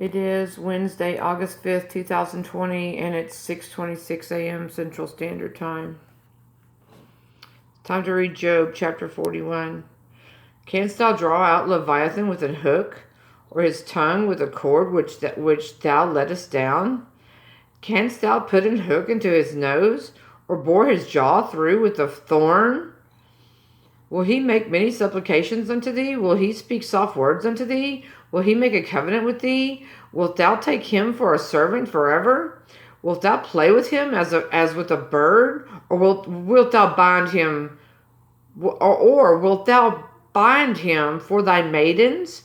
It is Wednesday, August 5th, 2020, and it's 6:26 a.m. Central Standard Time. Time to read Job chapter 41. Canst thou draw out leviathan with an hook, or his tongue with a cord which thou lettest down? Canst thou put an hook into his nose, or bore his jaw through with a thorn? Will he make many supplications unto thee? Will he speak soft words unto thee? Will he make a covenant with thee? Wilt thou take him for a servant forever? Wilt thou play with him as with a bird? Or wilt thou bind him? Or wilt thou bind him for thy maidens?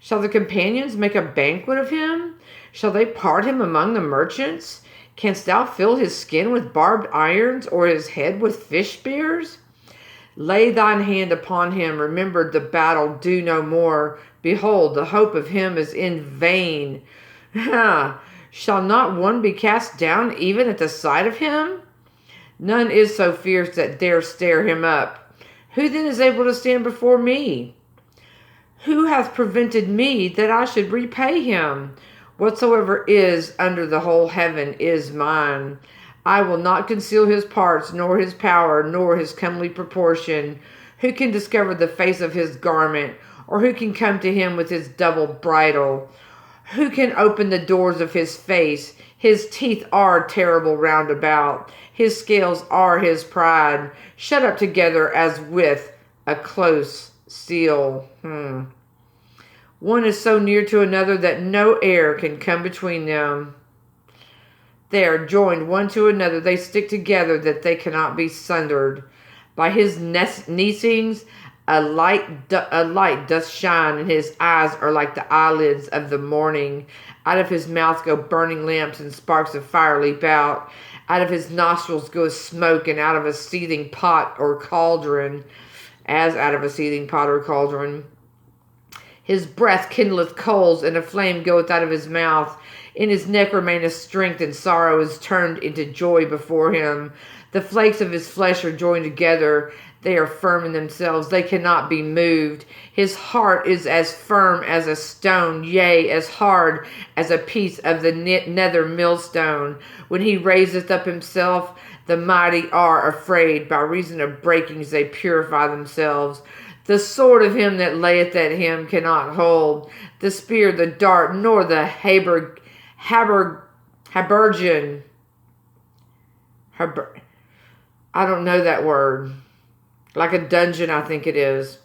Shall the companions make a banquet of him? Shall they part him among the merchants? Canst thou fill his skin with barbed irons, or his head with fish spears? Lay thine hand upon him, remember the battle, do no more. Behold, the hope of him is in vain. Shall not one be cast down even at the sight of him? None is so fierce that dare stare him up. Who then is able to stand before me? Who hath prevented me that I should repay him? Whatsoever is under the whole heaven is mine. I will not conceal his parts, nor his power, nor his comely proportion. Who can discover the face of his garment, or who can come to him with his double bridle? Who can open the doors of his face? His teeth are terrible round about. His scales are his pride, shut up together as with a close seal. One is so near to another that no air can come between them. They are joined one to another. They stick together that they cannot be sundered. By his neesings, a light doth shine, and his eyes are like the eyelids of the morning. Out of his mouth go burning lamps, and sparks of fire leap out. Out of his nostrils goes smoke, and out of a seething pot or cauldron, as out of a seething pot or cauldron. His breath kindleth coals, and a flame goeth out of his mouth. In his neck remaineth strength, and sorrow is turned into joy before him. The flakes of his flesh are joined together. They are firm in themselves. They cannot be moved. His heart is as firm as a stone, yea, as hard as a piece of the nether millstone. When he raiseth up himself, the mighty are afraid. By reason of breakings they purify themselves. The sword of him that layeth at him cannot hold. The spear, the dart, nor the habergeon. I don't know that word. Like a dungeon, I think it is.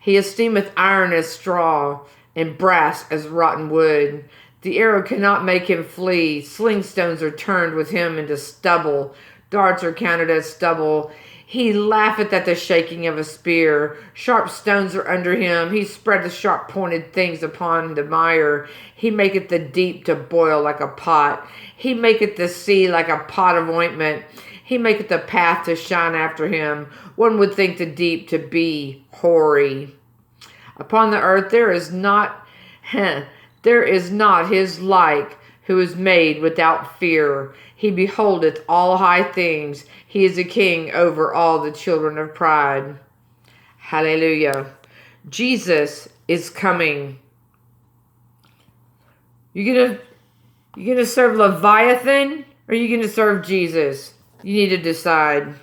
He esteemeth iron as straw, and brass as rotten wood. The arrow cannot make him flee. Sling stones are turned with him into stubble. Darts are counted as stubble. He laugheth at the shaking of a spear. Sharp stones are under him. He spreadeth sharp-pointed things upon the mire. He maketh the deep to boil like a pot. He maketh the sea like a pot of ointment. He maketh the path to shine after him. One would think the deep to be hoary. Upon the earth there is not his like, who is made without fear. He beholdeth all high things. He is a king over all the children of pride. Hallelujah. Jesus is coming. You gonna serve Leviathan, or are you gonna serve Jesus? You need to decide.